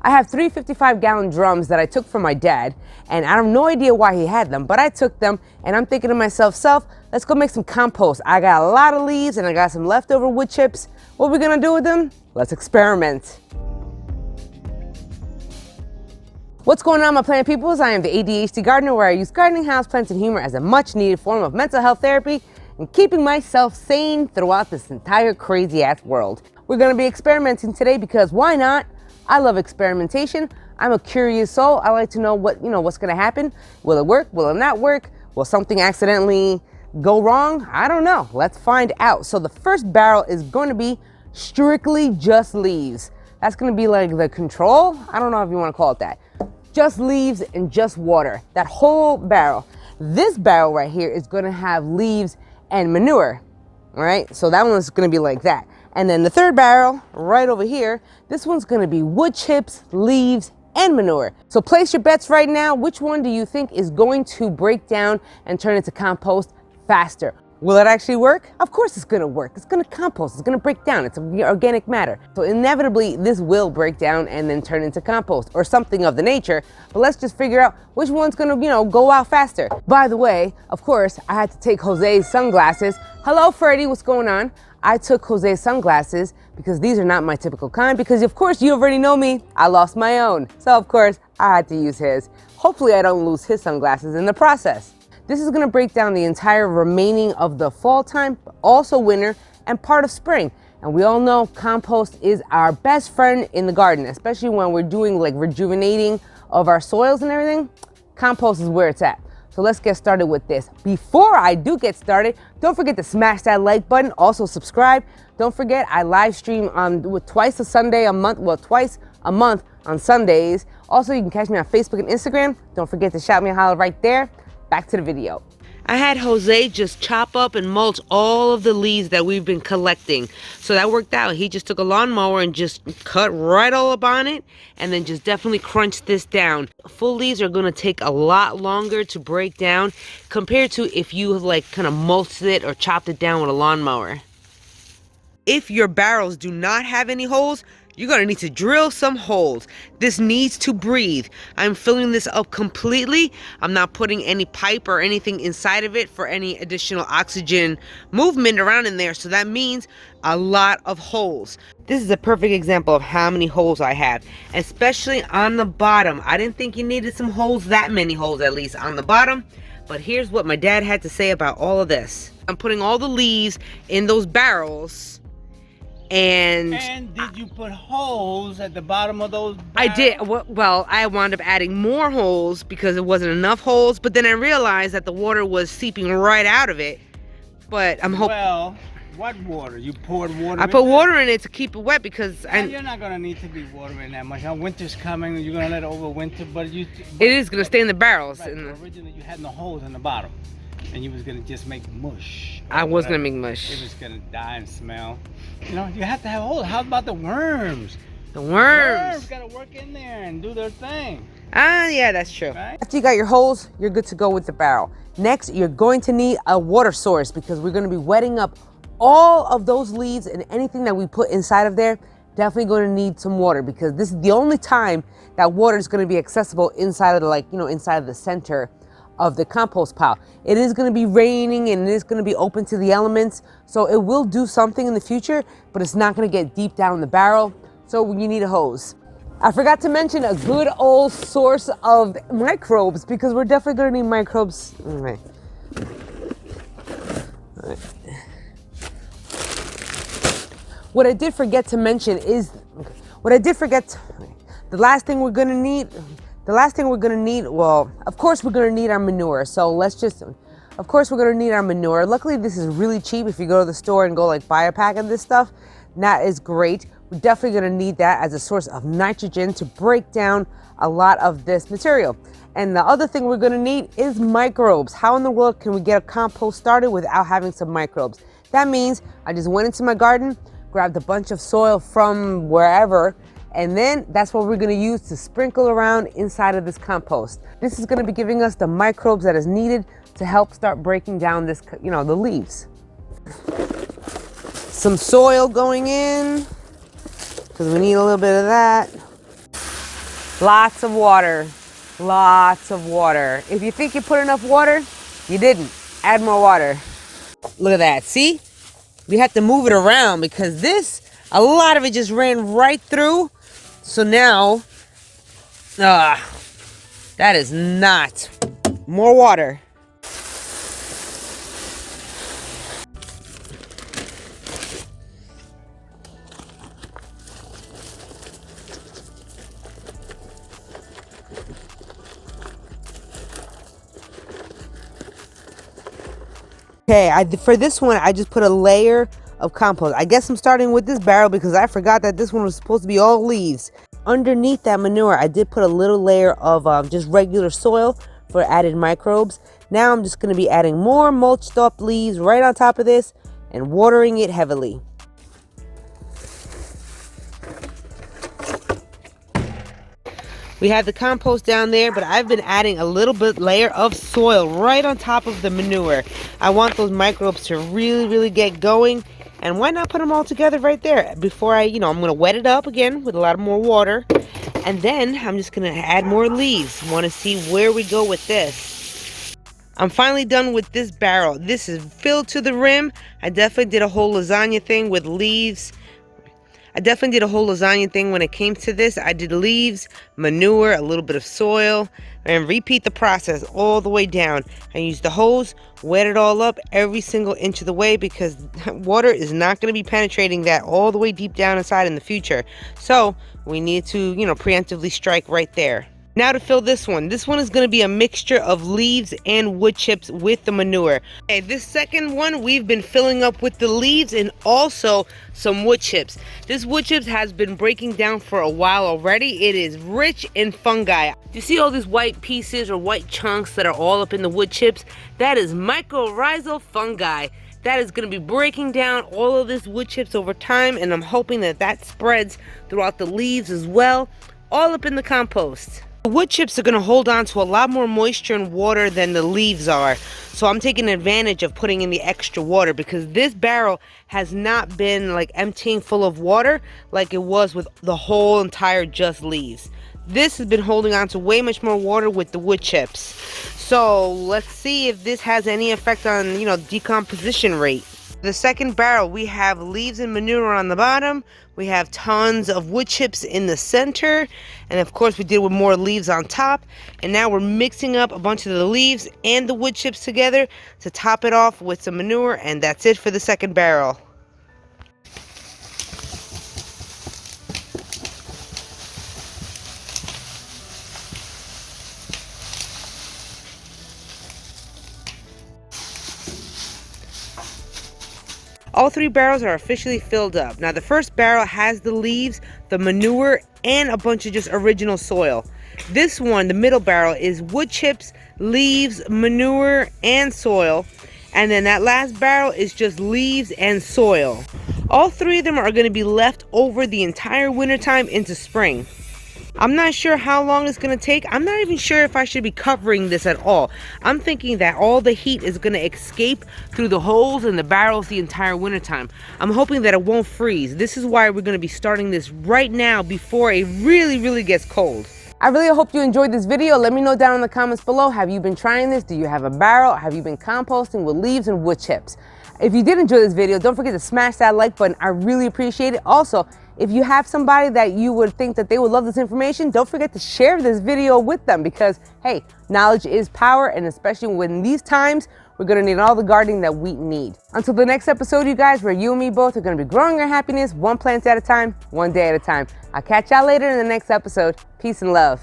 I have 3 55-gallon drums that I took from my dad, and I have no idea why he had them, but I took them, and I'm thinking to myself, let's go make some compost. I got a lot of leaves, and I got some leftover wood chips. What are we gonna do with them? Let's experiment. What's going on, my plant peoples? I am the ADHD gardener, where I use gardening, houseplants, and humor as a much needed form of mental health therapy and keeping myself sane throughout this entire crazy ass world. We're gonna be experimenting today because why not? I love experimentation. I'm a curious soul. I like to know what's gonna happen. Will it work? Will it not work? Will something accidentally go wrong? I don't know. Let's find out. So the first barrel is going to be strictly just leaves. That's gonna be like the control. I don't know if you wanna call it that. Just leaves and just water, that whole barrel. This barrel right here is gonna have leaves and manure, all right? So that one's gonna be like that. And then the third barrel right over here, this one's gonna be wood chips, leaves, and manure. So place your bets right now. Which one do you think is going to break down and turn into compost faster? Will it actually work? Of course it's gonna work. It's gonna compost, it's gonna break down. It's organic matter. So inevitably this will break down and then turn into compost or something of the nature. But let's just figure out which one's gonna, go out faster. By the way, of course, I had to take Jose's sunglasses. Hello, Freddie, what's going on? I took Jose's sunglasses because these are not my typical kind, because of course you already know me, I lost my own. So of course I had to use his. Hopefully I don't lose his sunglasses in the process. This is gonna break down the entire remaining of the fall time, also winter, and part of spring. And we all know compost is our best friend in the garden, especially when we're doing like rejuvenating of our soils and everything. Compost is where it's at. So let's get started with this. Before I do get started, don't forget to smash that like button. Also subscribe. Don't forget, I live stream twice a month on Sundays. Also, you can catch me on Facebook and Instagram. Don't forget to shout me a holler right there. Back to the video. I had Jose just chop up and mulch all of the leaves that we've been collecting. So that worked out. He just took a lawnmower and just cut right all up on it and then just definitely crunched this down. Full leaves are gonna take a lot longer to break down compared to if you like kind of mulched it or chopped it down with a lawnmower. If your barrels do not have any holes, you're gonna need to drill some holes. This needs to breathe. I'm filling this up completely. I'm not putting any pipe or anything inside of it for any additional oxygen movement around in there. So that means a lot of holes. This is a perfect example of how many holes I have, especially on the bottom. I didn't think you needed some holes, that many holes at least on the bottom. But here's what my dad had to say about all of this. I'm putting all the leaves in those barrels. And did you put holes at the bottom of those barrels? I did. Well, I wound up adding more holes because it wasn't enough holes, but then I realized that the water was seeping right out of it. But I'm hoping. Well, what water? You poured water? I put water in it to keep it wet because you're not gonna need to be watering that much. Now winter's coming, you're gonna let it overwinter, but it is gonna stay in the barrels. Right, originally you had no holes in the bottom, and you was gonna just make mush. I was gonna make mush. It was gonna die and smell. You have to have holes. How about the worms? The worms. Worms gotta work in there and do their thing. Yeah, that's true. Right? After you got your holes, you're good to go with the barrel. Next, you're going to need a water source because we're gonna be wetting up all of those leaves and anything that we put inside of there. Definitely going to need some water because this is the only time that water is going to be accessible inside of inside of the center of the compost pile. It is going to be raining and it is going to be open to the elements, so it will do something in the future, but it's not going to get deep down in the barrel, so you need a hose. I forgot to mention a good old source of microbes because we're definitely going to need microbes. All right. What I did forget to mention is, the last thing we're going to need, well, of course we're going to need our manure. So of course we're going to need our manure. Luckily this is really cheap. If you go to the store and go buy a pack of this stuff, that is great. We're definitely going to need that as a source of nitrogen to break down a lot of this material. And the other thing we're going to need is microbes. How in the world can we get a compost started without having some microbes? That means I just went into my garden, grabbed a bunch of soil from wherever, and then that's what we're gonna use to sprinkle around inside of this compost. This is gonna be giving us the microbes that is needed to help start breaking down this, the leaves. Some soil going in, because we need a little bit of that. Lots of water. Lots of water. If you think you put enough water, you didn't. Add more water. Look at that. See? We have to move it around because a lot of it just ran right through. So now, that is not. More water. Okay, for this one, I just put a layer of compost. I guess I'm starting with this barrel because I forgot that this one was supposed to be all leaves. Underneath that manure, I did put a little layer of just regular soil for added microbes. Now I'm just going to be adding more mulched up leaves right on top of this and watering it heavily. We have the compost down there, but I've been adding a little bit layer of soil right on top of the manure. I want those microbes to really get going. And why not put them all together right there before I'm going to wet it up again with a lot more water. And then I'm just going to add more leaves. Want to see where we go with this. I'm finally done with this barrel. This is filled to the rim. I definitely did a whole lasagna thing with leaves. I definitely did a whole lasagna thing when it came to this. I did leaves, manure, a little bit of soil, and repeat the process all the way down. I used the hose, wet it all up every single inch of the way because water is not going to be penetrating that all the way deep down inside in the future. So we need to, preemptively strike right there. Now to fill this one. This one is going to be a mixture of leaves and wood chips with the manure. Okay, this second one we've been filling up with the leaves and also some wood chips. This wood chips has been breaking down for a while already. It is rich in fungi. Do you see all these white pieces or white chunks that are all up in the wood chips? That is mycorrhizal fungi. That is going to be breaking down all of this wood chips over time, and I'm hoping that that spreads throughout the leaves as well, all up in the compost. The wood chips are going to hold on to a lot more moisture and water than the leaves are. So I'm taking advantage of putting in the extra water because this barrel has not been like emptying full of water like it was with the whole entire just leaves. This has been holding on to way much more water with the wood chips. So let's see if this has any effect on, decomposition rate. The second barrel, we have leaves and manure on the bottom. We have tons of wood chips in the center. And of course we did with more leaves on top. And now we're mixing up a bunch of the leaves and the wood chips together to top it off with some manure. And that's it for the second barrel. All three barrels are officially filled up. Now the first barrel has the leaves, the manure, and a bunch of just original soil. This one, the middle barrel, is wood chips, leaves, manure, and soil. And then that last barrel is just leaves and soil. All three of them are going to be left over the entire wintertime into spring. I'm not sure how long it's going to take. I'm not even sure if I should be covering this at all. I'm thinking that all the heat is going to escape through the holes in the barrels the entire wintertime. I'm hoping that it won't freeze. This is why we're going to be starting this right now before it really gets cold. I really hope you enjoyed this video. Let me know down in the comments below. Have you been trying this? Do you have a barrel? Have you been composting with leaves and wood chips? If you did enjoy this video, don't forget to smash that like button. I really appreciate it. Also, if you have somebody that you would think that they would love this information, don't forget to share this video with them because, hey, knowledge is power, and especially when these times, we're gonna need all the gardening that we need. Until the next episode, you guys, where you and me both are gonna be growing our happiness one plant at a time, one day at a time. I'll catch y'all later in the next episode. Peace and love.